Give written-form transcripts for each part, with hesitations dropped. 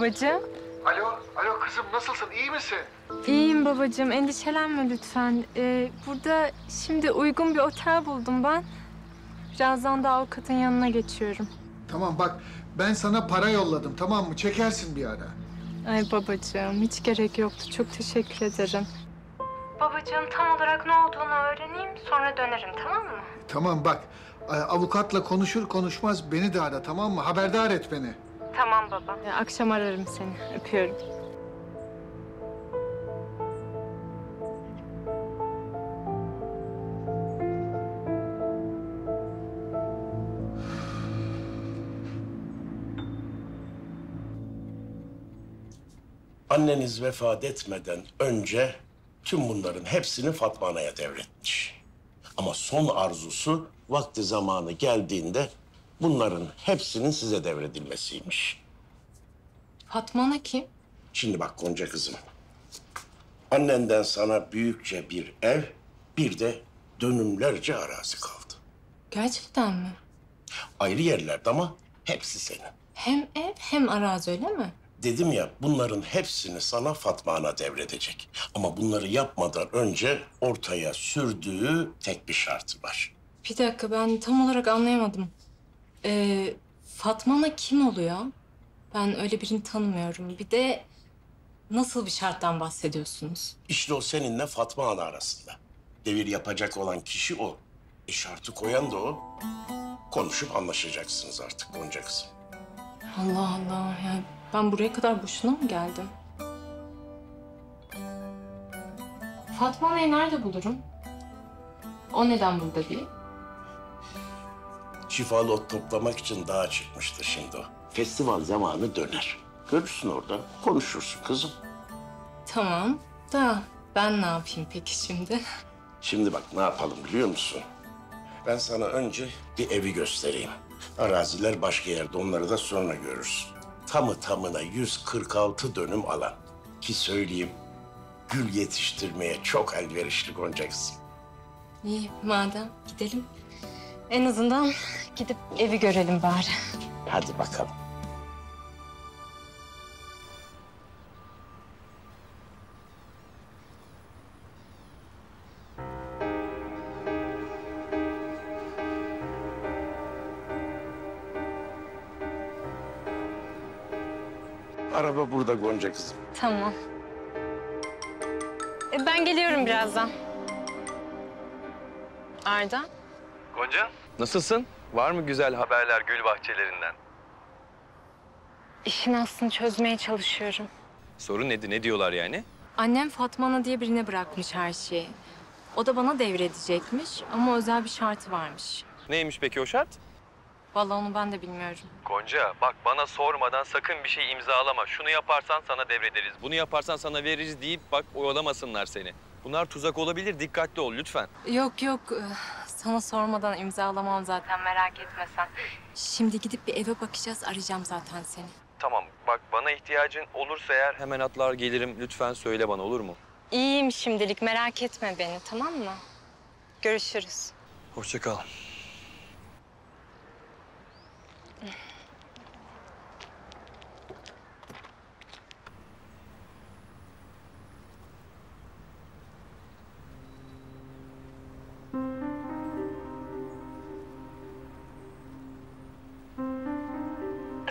Babacığım. Alo kızım nasılsın? İyi misin? İyiyim babacığım. Endişelenme lütfen. Burada şimdi uygun bir otel buldum ben. Birazdan da avukatın yanına geçiyorum. Tamam bak ben sana para yolladım tamam mı? Çekersin bir ara. Ay babacığım hiç gerek yoktu. Çok teşekkür ederim. Babacığım tam olarak ne olduğunu öğreneyim sonra dönerim tamam mı? Tamam bak avukatla konuşur konuşmaz beni de ara tamam mı? Haberdar et beni. Tamam baba. Akşam ararım seni. Öpüyorum. Anneniz vefat etmeden önce tüm bunların hepsini Fatma Ana'ya devretmiş. Ama son arzusu vakti zamanı geldiğinde bunların hepsinin size devredilmesiymiş. Fatma Ana kim? Şimdi bak Gonca kızım. Annenden sana büyükçe bir ev, bir de dönümlerce arazi kaldı. Gerçekten mi? Ayrı yerlerde ama hepsi senin. Hem ev hem arazi öyle mi? Dedim ya bunların hepsini sana Fatma Ana devredecek. Ama bunları yapmadan önce ortaya sürdüğü tek bir şartı var. Bir dakika ben tam olarak anlayamadım. Fatma Ana kim oluyor? Ben öyle birini tanımıyorum. Bir de nasıl bir şarttan bahsediyorsunuz? İşte o seninle Fatma Ana arasında. Devir yapacak olan kişi o. Şartı koyan da o. Konuşup anlaşacaksınız artık Gonca kızım. Allah Allah ya ben buraya kadar boşuna mı geldim? Fatma Ana'yı nerede bulurum? O neden burada değil? Şifalı ot toplamak için dağa çıkmıştır şimdi o. Festival zamanı döner. Görürsün orada, konuşursun kızım. Tamam da ben ne yapayım peki şimdi? Şimdi bak ne yapalım biliyor musun? Ben sana önce bir evi göstereyim. Araziler başka yerde, onları da sonra görürsün. Tamı tamına 146 dönüm alan. Ki söyleyeyim, gül yetiştirmeye çok elverişli Gonca kızım. İyi madem gidelim. En azından gidip evi görelim bari. Hadi bakalım. Araba burada Gonca kızım. Tamam. Ben geliyorum birazdan. Arda. Gonca, nasılsın? Var mı güzel haberler gül bahçelerinden? İşin aslını çözmeye çalışıyorum. Sorun nedir, ne diyorlar yani? Annem Fatma Ana diye birine bırakmış her şeyi. O da bana devredecekmiş ama özel bir şartı varmış. Neymiş peki o şart? Vallahi onu ben de bilmiyorum. Gonca, bak bana sormadan sakın bir şey imzalama. Şunu yaparsan sana devrederiz, bunu yaparsan sana veririz deyip bak oyalamasınlar seni. Bunlar tuzak olabilir, dikkatli ol lütfen. Yok. Sana sormadan imzalamam zaten merak etme sen. Şimdi gidip bir eve bakacağız arayacağım zaten seni. Tamam, bak bana ihtiyacın olursa eğer hemen atlar gelirim. Lütfen söyle bana olur mu? İyiyim şimdilik merak etme beni tamam mı? Görüşürüz. Hoşça kal.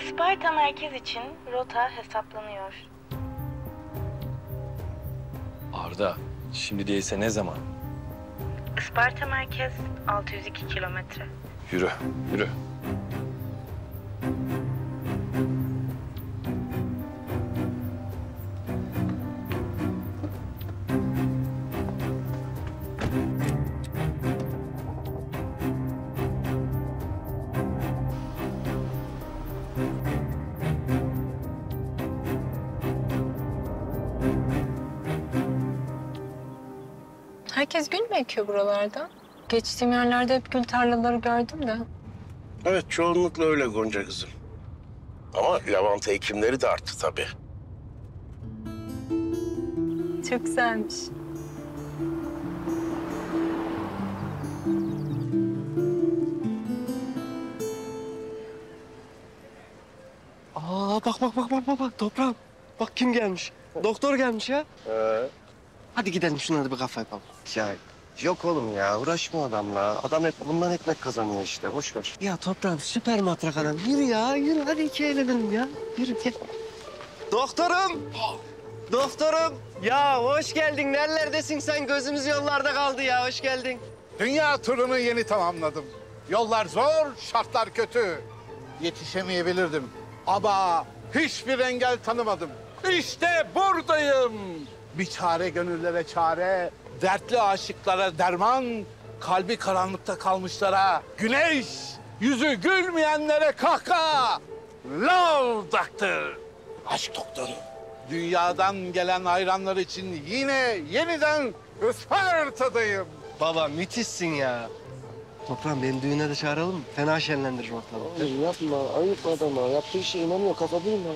Isparta merkez için rota hesaplanıyor. Arda, şimdi değilse ne zaman? Isparta merkez 602 kilometre. Yürü, yürü. Herkes gül mü ekiyor buralarda? Geçtiğim yerlerde hep gül tarlaları gördüm de. Evet çoğunlukla öyle Gonca kızım. Ama lavanta ekimleri de arttı tabii. Çok güzelmiş. Bak toprağım. Bak kim gelmiş. Doktor gelmiş ya. Hadi gidelim şuna da bir kafa yapalım. Ya yok oğlum ya uğraşma adamla. Adam hep bundan ekmek kazanıyor işte boş ver. Ya toprağım süper matrak adam. Yürü ya yürü hadi iki eğlenelim ya. Yürü gel. Doktorum. Doktorum. Ya hoş geldin. Nerelerdesin sen? Gözümüz yollarda kaldı ya. Hoş geldin. Dünya turunu yeni tamamladım. Yollar zor, şartlar kötü. Yetişemeyebilirdim. Ama hiçbir engel tanımadım. İşte buradayım. Bir çare gönüllere çare, dertli aşıklara derman, kalbi karanlıkta kalmışlara güneş, yüzü gülmeyenlere kahkaha. Love Doctor. Aşk doktoru. Dünyadan gelen hayranlar için yine yeniden Isparta'dayım. Baba müthişsin ya. Toprağım beni düğüne de çağıralım mı? Fena şenlendirir ortalığı. Oğlum yapma ayıp adama. Yaptığı işe inanmıyor kafa değil mi?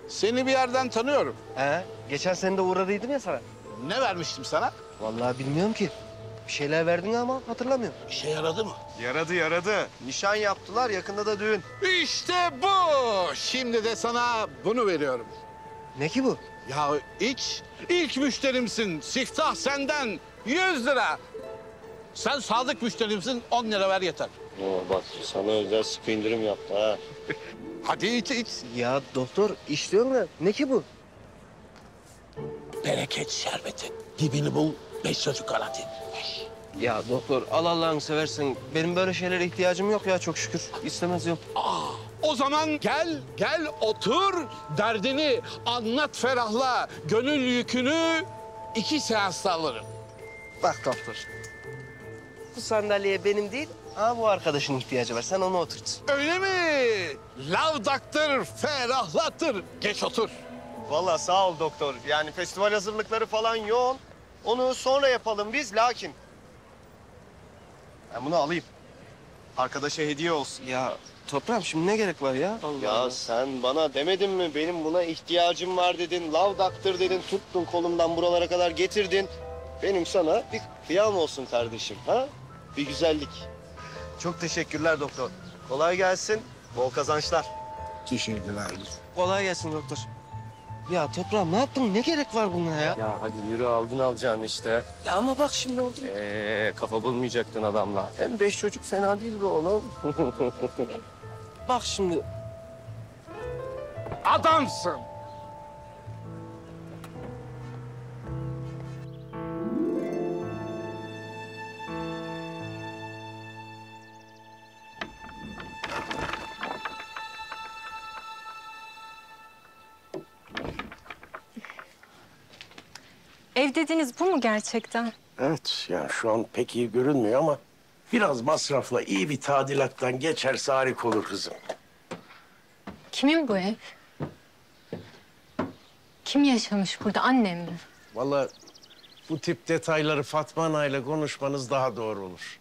Seni bir yerden tanıyorum. He? Geçen sene de uğradıydım ya sana. Ne vermiştim sana? Vallahi bilmiyorum ki. Bir şeyler verdin ama hatırlamıyorum. İşe yaradı mı? Yaradı. Nişan yaptılar yakında da düğün. İşte bu. Şimdi de sana bunu veriyorum. Ne ki bu? Ya ilk müşterimsin. Siftah senden 100 lira. Sen sadık müşterimsin, 10 lira ver yeter. Oo, bak sana özel sıkı indirim yaptı ha. Hadi iç. Ya doktor işliyorum da ne ki bu? Bereket şerbeti. Dibini bul, 5 çocuk garanti. Ya doktor al Allah'ını seversen. Benim böyle şeylere ihtiyacım yok ya çok şükür. İstemez yok. O zaman gel otur, derdini anlat ferahla. Gönül yükünü 2 seansta alırım. Bak doktor. Bu sandalyeye benim değil ama bu arkadaşın ihtiyacı var. Sen onu oturt. Öyle mi? Love Doctor ferahlatır. Geç otur. Vallahi sağ ol doktor. Yani festival hazırlıkları falan yoğun. Onu sonra yapalım biz lakin. Ben bunu alayım. Arkadaşa hediye olsun. Ya toprağım şimdi ne gerek var ya? Allah Ya Allah. sen bana demedin mi benim buna ihtiyacım var dedin. Love Doctor dedin. Tuttun kolumdan buralara kadar getirdin. Benim sana bir kıyam olsun kardeşim ha? Bir güzellik. Çok teşekkürler doktor. Kolay gelsin. Bol kazançlar. Teşekkürler. Kolay gelsin doktor. Ya toprağım ne yaptın? Ne gerek var buna ya? Ya hadi yürü aldın alacağını işte. Ya ama bak şimdi oldu. Kafa bulmayacaktın adamla. Hem 5 çocuk fena değil be oğlum. Bak şimdi. Adamsın. Ev dediğiniz bu mu gerçekten? Evet, yani şu an pek iyi görünmüyor ama biraz masrafla iyi bir tadilattan geçerse harika olur kızım. Kimin bu ev? Kim yaşamış burada? Annem mi? Vallahi bu tip detayları Fatma Ana ile konuşmanız daha doğru olur.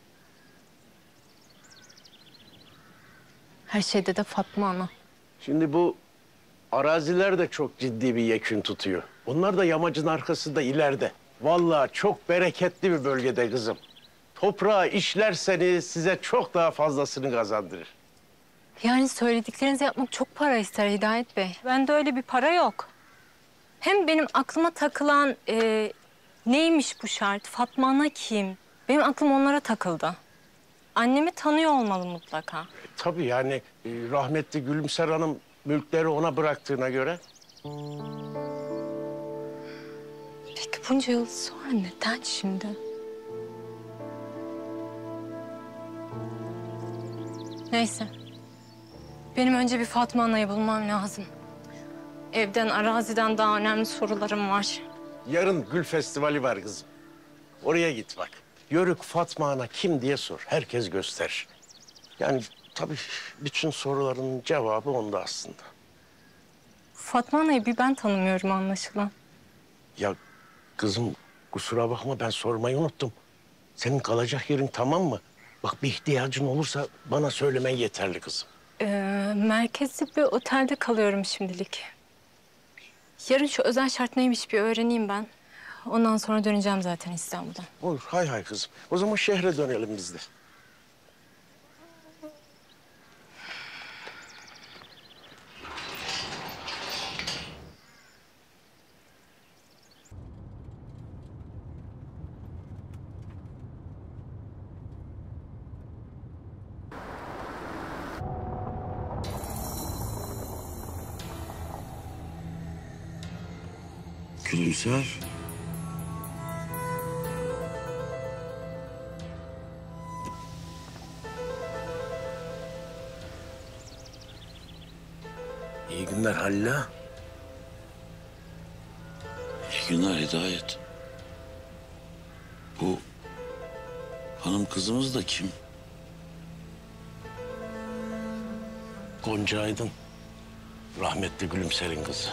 Her şeyde de Fatma Ana. Şimdi bu araziler de çok ciddi bir yekün tutuyor. Onlar da yamacın arkasında ileride. Vallahi çok bereketli bir bölgede kızım. Toprağı işlerseniz size çok daha fazlasını kazandırır. Yani söylediklerinizi yapmak çok para ister Hidayet Bey. Bende öyle bir para yok. Hem benim aklıma takılan neymiş bu şart? Fatma Ana kim? Benim aklım onlara takıldı. Annemi tanıyor olmalı mutlaka. Tabii yani rahmetli Gülümser Hanım mülkleri ona bıraktığına göre. Peki bunca yıl sonra neden şimdi? Neyse. Benim önce bir Fatma Ana'yı bulmam lazım. Evden, araziden daha önemli sorularım var. Yarın Gül Festivali var kızım. Oraya git bak. Yörük Fatma Ana kim diye sor. Herkes gösterir. Yani tabii bütün soruların cevabı onda aslında. Fatma Ana'yı bir ben tanımıyorum anlaşılan. Ya kızım kusura bakma ben sormayı unuttum. Senin kalacak yerin tamam mı? Bak bir ihtiyacın olursa bana söylemen yeterli kızım. Merkezde bir otelde kalıyorum şimdilik. Yarın şu özel şart neymiş bir öğreneyim ben. Ondan sonra döneceğim zaten İstanbul'a. Olur hay hay kızım. O zaman şehre dönelim biz de. Gülizar. İyi günler Halla. İyi günler Hidayet. Bu hanım kızımız da kim? Gonca Aydın. Rahmetli Gülümser'in kızı.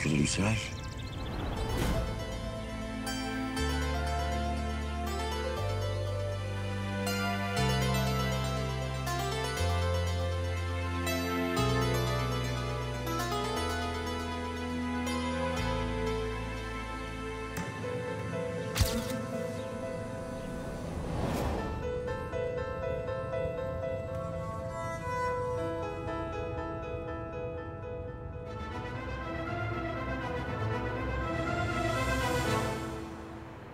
Gülümser.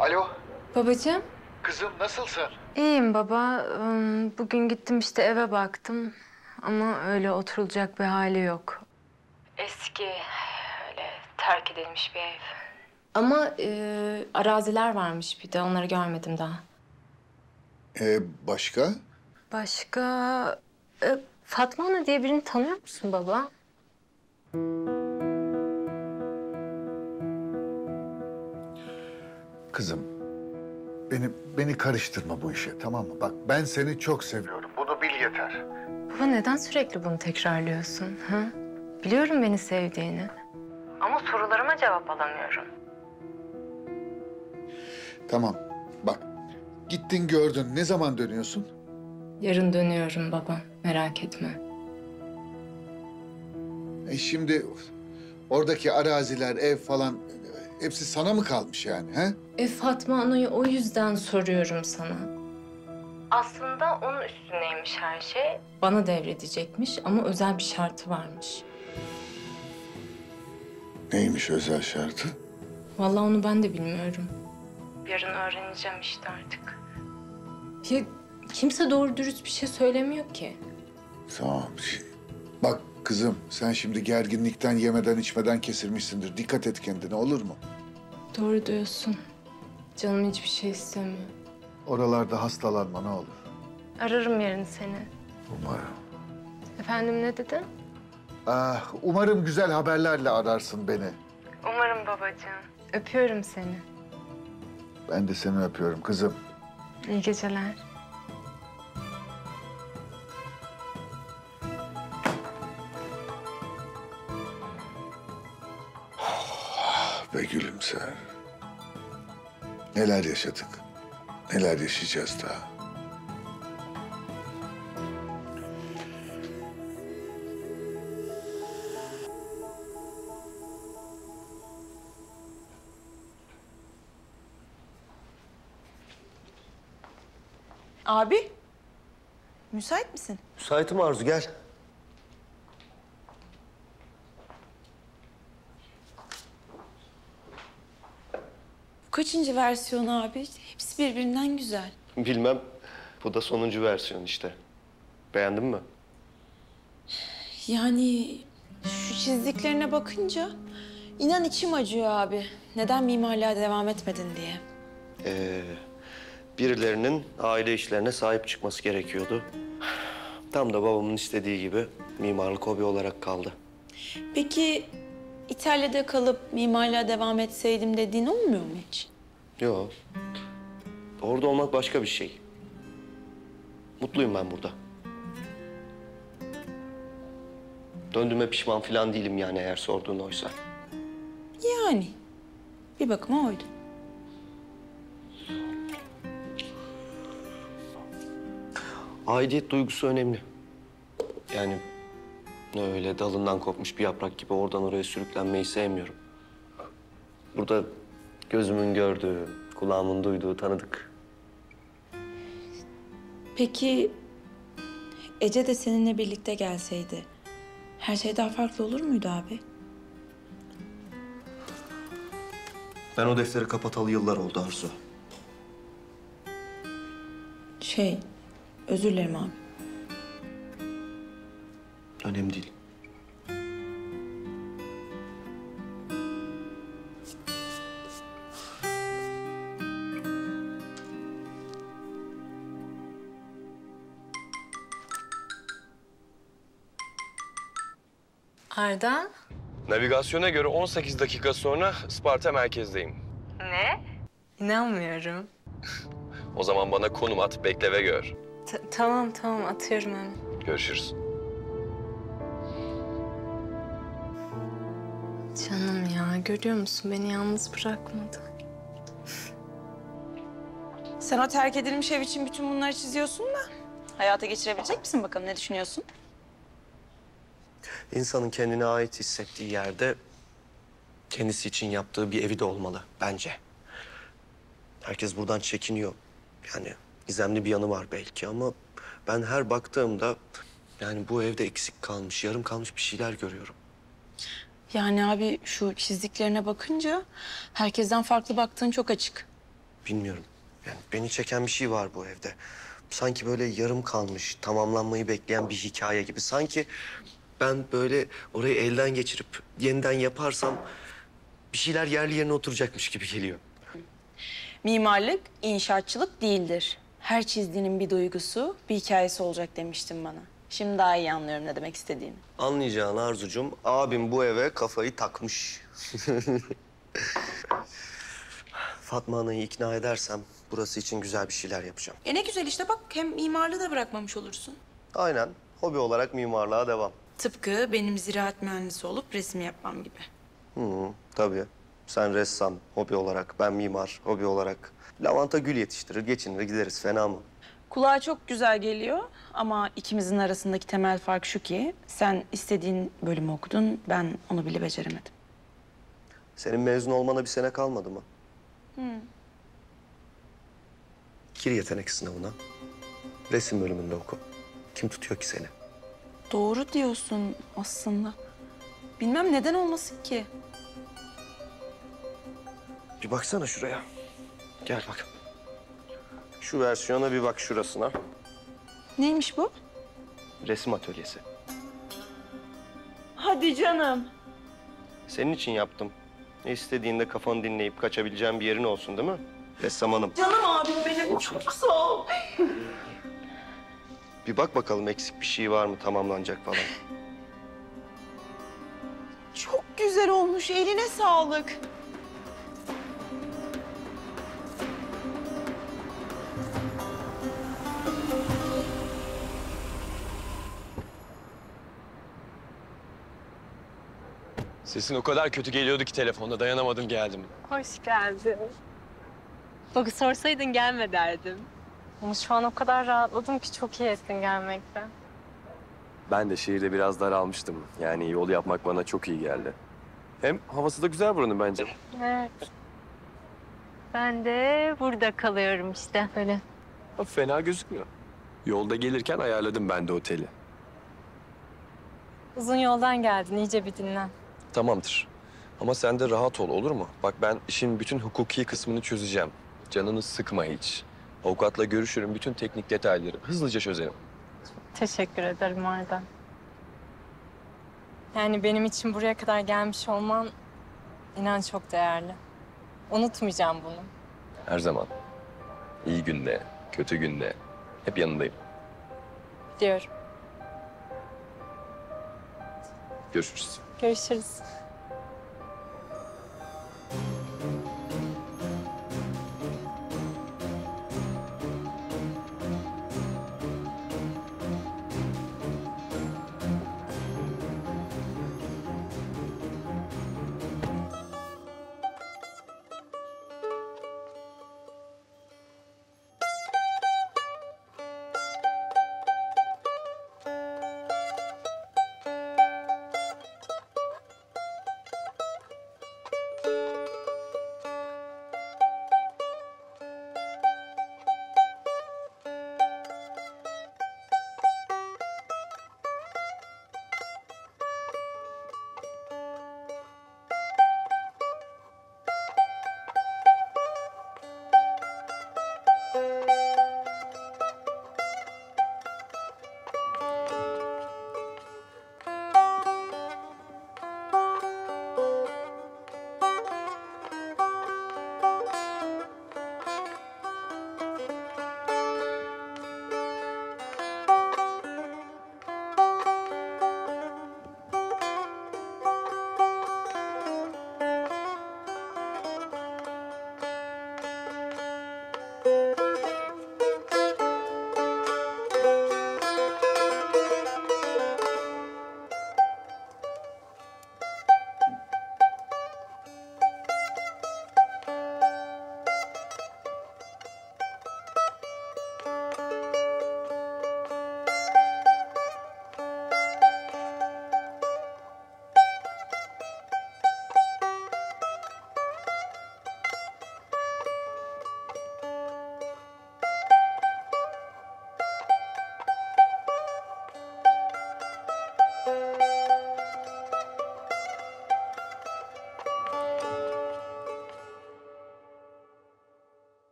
Alo, Babacığım. kızım nasılsın? İyiyim baba. Bugün gittim işte eve baktım. Ama öyle oturulacak bir hali yok. Eski, öyle terk edilmiş bir ev. Ama araziler varmış bir de. Onları görmedim daha. Başka? Başka... Fatma Ana diye birini tanıyor musun baba? Kızım, beni karıştırma bu işe, tamam mı? Bak ben seni çok seviyorum. Bunu bil yeter. Baba neden sürekli bunu tekrarlıyorsun? Ha? Biliyorum beni sevdiğini. Ama sorularıma cevap alamıyorum. Tamam, bak. Gittin gördün. Ne zaman dönüyorsun? Yarın dönüyorum baba. Merak etme. Şimdi oradaki araziler, ev falan hepsi sana mı kalmış yani, he? Fatma Ana'yı o yüzden soruyorum sana. Aslında onun üstüneymiş her şey. Bana devredecekmiş ama özel bir şartı varmış. Neymiş özel şartı? Vallahi onu ben de bilmiyorum. Yarın öğreneceğim işte artık. Ya kimse doğru dürüst bir şey söylemiyor ki. Tamam. Bak kızım, sen şimdi gerginlikten, yemeden içmeden kesilmişsindir. Dikkat et kendine, olur mu? Doğru diyorsun. Canım hiçbir şey istemiyor. Oralarda hastalanma ne olur. Ararım yarın seni. Umarım. Efendim ne dedin? Umarım güzel haberlerle ararsın beni. Umarım babacığım. Öpüyorum seni. Ben de seni öpüyorum kızım. İyi geceler. Be Gülümser. Neler yaşadık, neler yaşayacağız daha. Abi, müsait misin? Müsaitim Arzu, gel. Bu kaçıncı versiyon abi? Hepsi birbirinden güzel. Bilmem, bu da sonuncu versiyon işte. Beğendin mi? Yani şu çizdiklerine bakınca inan içim acıyor abi. Neden mimarlığa devam etmedin diye. Birilerinin aile işlerine sahip çıkması gerekiyordu. Tam da babamın istediği gibi mimarlık hobi olarak kaldı. Peki İtalya'da kalıp mimarlığa devam etseydim dediğin olmuyor mu hiç? Yok. Orada olmak başka bir şey. Mutluyum ben burada. Döndüğüme pişman falan değilim yani eğer sorduğun oysa. Yani bir bakıma oydu. Aidiyet duygusu önemli. Yani Öyle dalından kopmuş bir yaprak gibi oradan oraya sürüklenmeyi sevmiyorum. Burada gözümün gördüğü, kulağımın duyduğu tanıdık. Peki Ece de seninle birlikte gelseydi her şey daha farklı olur muydu abi? Ben o defteri kapatalı yıllar oldu Arzu. Özür dilerim abi. Önemli değil. Arda? Navigasyona göre 18 dakika sonra Isparta merkezdeyim. Ne? İnanmıyorum. O zaman bana konum at, bekle ve gör. Tamam atıyorum hemen. Görüşürüz. Canım ya görüyor musun beni yalnız bırakmadı. Sen o terk edilmiş ev için bütün bunları çiziyorsun da hayata geçirebilecek misin bakalım, ne düşünüyorsun? İnsanın kendine ait hissettiği yerde kendisi için yaptığı bir evi de olmalı bence. Herkes buradan çekiniyor. Yani gizemli bir yanı var belki ama ben her baktığımda yani bu evde eksik kalmış, yarım kalmış bir şeyler görüyorum. Yani abi şu çizdiklerine bakınca herkesten farklı baktığın çok açık. Bilmiyorum. Yani beni çeken bir şey var bu evde. Sanki böyle yarım kalmış, tamamlanmayı bekleyen bir hikaye gibi. Sanki ben böyle orayı elden geçirip yeniden yaparsam bir şeyler yerli yerine oturacakmış gibi geliyor. Mimarlık inşaatçılık değildir. Her çizdiğinin bir duygusu, bir hikayesi olacak demiştin bana. Şimdi daha iyi anlıyorum ne demek istediğini. Anlayacağın Arzucuğum, abim bu eve kafayı takmış. Fatma Ana'yı ikna edersem burası için güzel bir şeyler yapacağım. Ne güzel işte bak, hem mimarlığı da bırakmamış olursun. Aynen, hobi olarak mimarlığa devam. Tıpkı benim ziraat mühendisi olup resim yapmam gibi. Tabii. Sen ressam, hobi olarak, ben mimar, hobi olarak. Lavanta gül yetiştirir, geçinir gideriz. Fena mı? Kulağa çok güzel geliyor ama ikimizin arasındaki temel fark şu ki sen istediğin bölümü okudun, ben onu bile beceremedim. Senin mezun olmana bir sene kalmadı mı? Gir yetenek sınavına. Resim bölümünde oku. Kim tutuyor ki seni? Doğru diyorsun aslında. Bilmem neden olmasın ki. Bir baksana şuraya. Gel bak. Şu versiyona bir bak şurasına. Neymiş bu? Resim atölyesi. Hadi canım. Senin için yaptım. İstediğinde kafanı dinleyip kaçabileceğin bir yerin olsun değil mi? Ressam hanım. Canım abim benim, çok sağ ol. Bir bak bakalım eksik bir şey var mı tamamlanacak falan. Çok güzel olmuş, eline sağlık. Sesin o kadar kötü geliyordu ki telefonda dayanamadım geldim. Hoş geldin. Bak sorsaydın gelme derdim. Ama şu an o kadar rahatladım ki çok iyi ettin gelmekten. Ben de şehirde biraz daralmıştım. Yani yol yapmak bana çok iyi geldi. Hem havası da güzel buranın bence. Evet. Ben de burada kalıyorum işte böyle. Ha, fena gözükmüyor. Yolda gelirken ayarladım ben de oteli. Uzun yoldan geldin, iyice bir dinlen. Tamamdır. Ama sen de rahat ol, olur mu? Bak ben işin bütün hukuki kısmını çözeceğim. Canını sıkma hiç. Avukatla görüşürüm, bütün teknik detayları hızlıca çözerim. Teşekkür ederim Arda. Yani benim için buraya kadar gelmiş olman inan çok değerli. Unutmayacağım bunu. Her zaman. İyi günde, kötü günde hep yanındayım. Diyorum. Görüşürüz. Görüşürüz.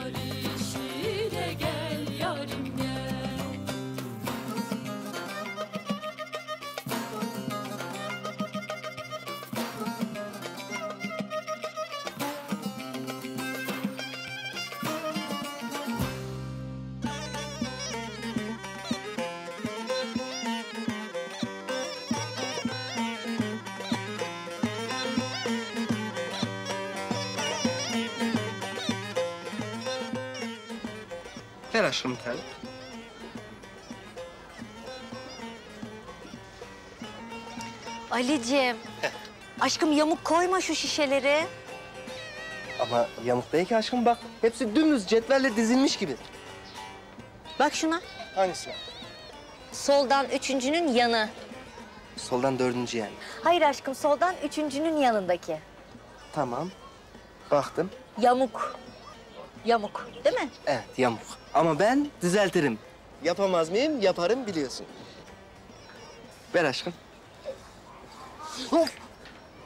yar işine gel yarim gel. Ver aşkım bir tane. Ali'ciğim. Aşkım yamuk koyma şu şişeleri. Ama yamuk değil ki aşkım bak. Hepsi dümdüz cetvelle dizilmiş gibi. Bak şuna. Hangisi? Soldan üçüncünün yanı. Soldan dördüncü yani. Hayır aşkım soldan üçüncünün yanındaki. Tamam. Baktım. Yamuk. Yamuk değil mi? Evet yamuk. Ama ben düzeltirim. Yapamaz mıyım? Yaparım biliyorsun. Ver aşkım.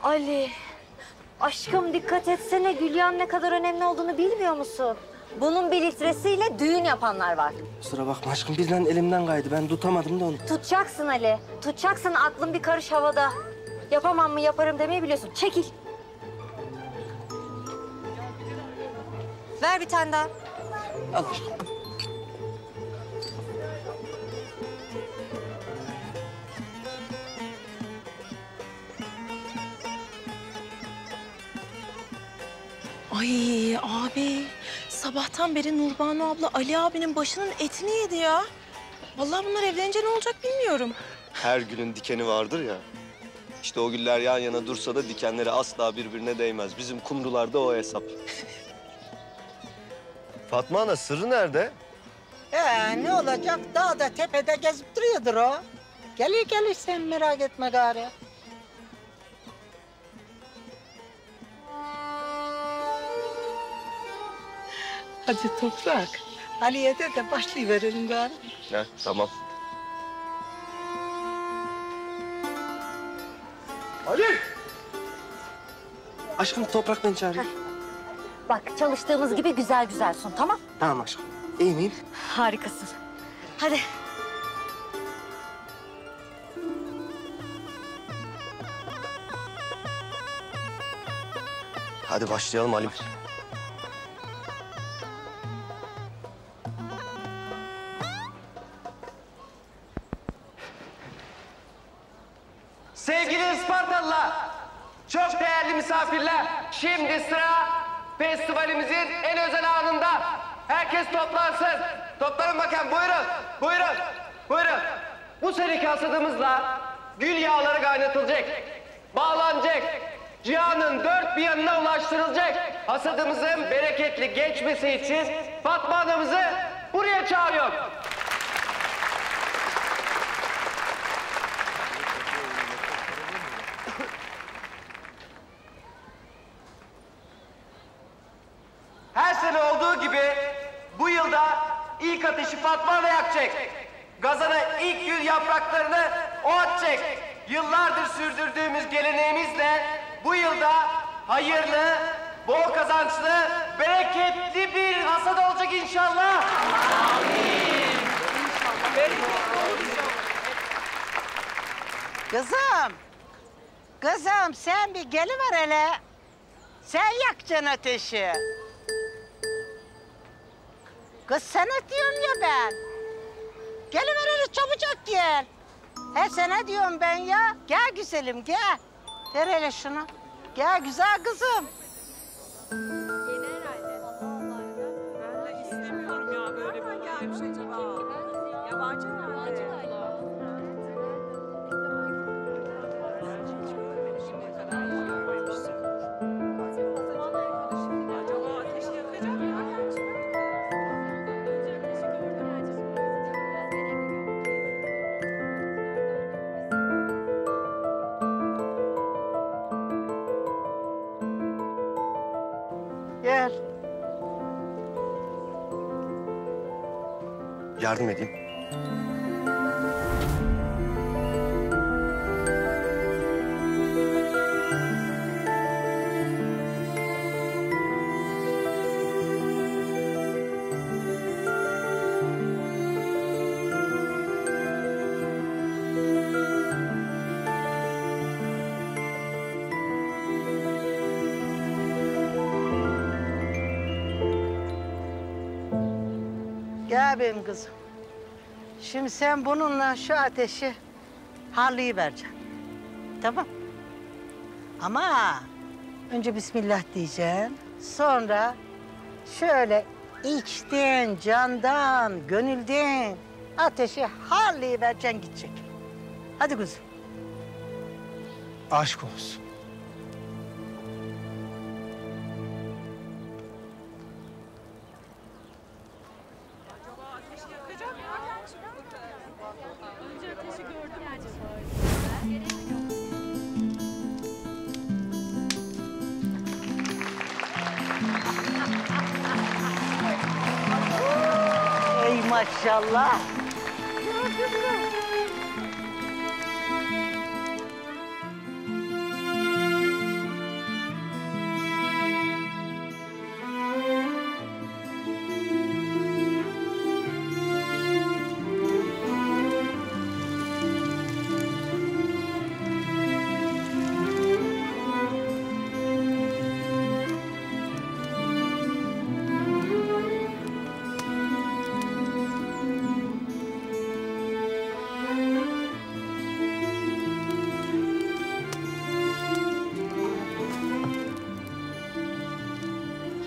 Ali. Aşkım dikkat etsene Gülyan ne kadar önemli olduğunu bilmiyor musun? Bunun bir litresiyle düğün yapanlar var. Kusura bakma aşkım birden elimden kaydı. Ben tutamadım da onu. Tutacaksın Ali. Tutacaksın aklın bir karış havada. Yapamam mı yaparım demeyi biliyorsun. Çekil. Ver bir tane daha. Al aşkım. Ay abi, sabahtan beri Nurbanu abla Ali abinin başının etini yedi ya. Vallahi bunlar evlenince ne olacak bilmiyorum. Her gülün dikeni vardır ya. İşte o güller yan yana dursa da dikenleri asla birbirine değmez. Bizim kumrularda o hesap. Fatma Ana sırrı nerede? Ne olacak? Dağda tepede gezip duruyordur o. Gelir gelir sen merak etme gari. Hadi Toprak. Ali'ye de başlayıverelim gari. Ne? Tamam. Ali! Aşkım Toprak beni çağırıyor. Bak çalıştığımız gibi güzel güzel sun tamam? Tamam aşkım. İyi miyim? Harikasın. Hadi. Hadi başlayalım Halim. Sevgili Ispartalılar, çok değerli misafirler, şimdi sıra festivalimizin en özel anında. Herkes toplansın. Toplanın bakın, buyurun, buyurun, buyurun. Bu seneki hasadımızla gül yağları kaynatılacak, bağlanacak, cihanın dört bir yanına ulaştırılacak. Hasadımızın bereketli geçmesi için Fatma Anamızı buraya çağırıyorum. Her sene olduğu gibi bu yılda ilk ateşi Fatma Ana yakacak. Gazana ilk gül yapraklarını o atacak. Yıllardır sürdürdüğümüz geleneğimizle bu yılda hayırlı, bol kazançlı, bereketli bir hasat olacak inşallah. Amin. Kızım. Kızım sen bir geliver hele. Sen yakacaksın ateşi. Kız sana diyorum ya ben. Geliver hele çabucak gel. He sana diyorum ben ya. Gel güzelim gel. Ver hele şunu. Gel güzel kızım. Gel. Yardım edeyim. Gel benim kızım. Şimdi sen bununla şu ateşi harlayıvereceksin. Tamam. Ama önce Bismillah diyeceksin. Sonra şöyle içten, candan, gönülden ateşi harlayıvereceksin gidecek. Hadi kızım. Aşk olsun. Ey maşallah.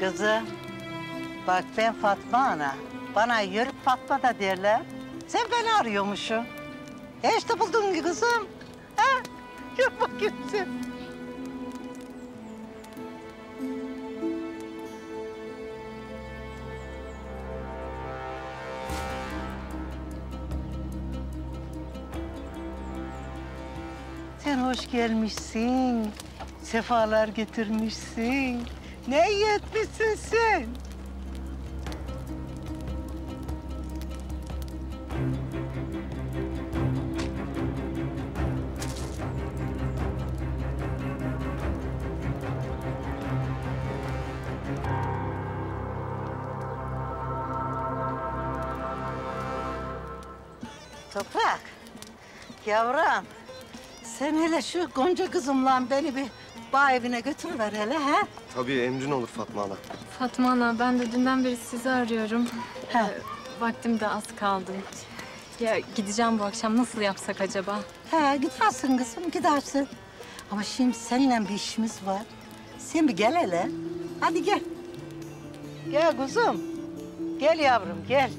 Kızım, bak ben Fatma ana. Bana Yörük Fatma da derler. Sen beni arıyormuşsun. İşte buldun ki kızım. Ha? Gel bakayım sen. Sen hoş gelmişsin. Sefalar getirmişsin. Ne iyi etmişsin sen? Toprak, yavrum. Sen hele şu Gonca kızımla beni bir bağ evine götürüver hele ha? Tabii emrin olur Fatma ana. Fatma Ana, ben de dünden beri sizi arıyorum. Vaktim de az kaldı. Ya gideceğim bu akşam. Nasıl yapsak acaba? He, gidersin kızım, gidersin. Ama şimdi seninle bir işimiz var. Sen bir gel hele. Hadi gel. Gel kuzum. Gel yavrum, gel.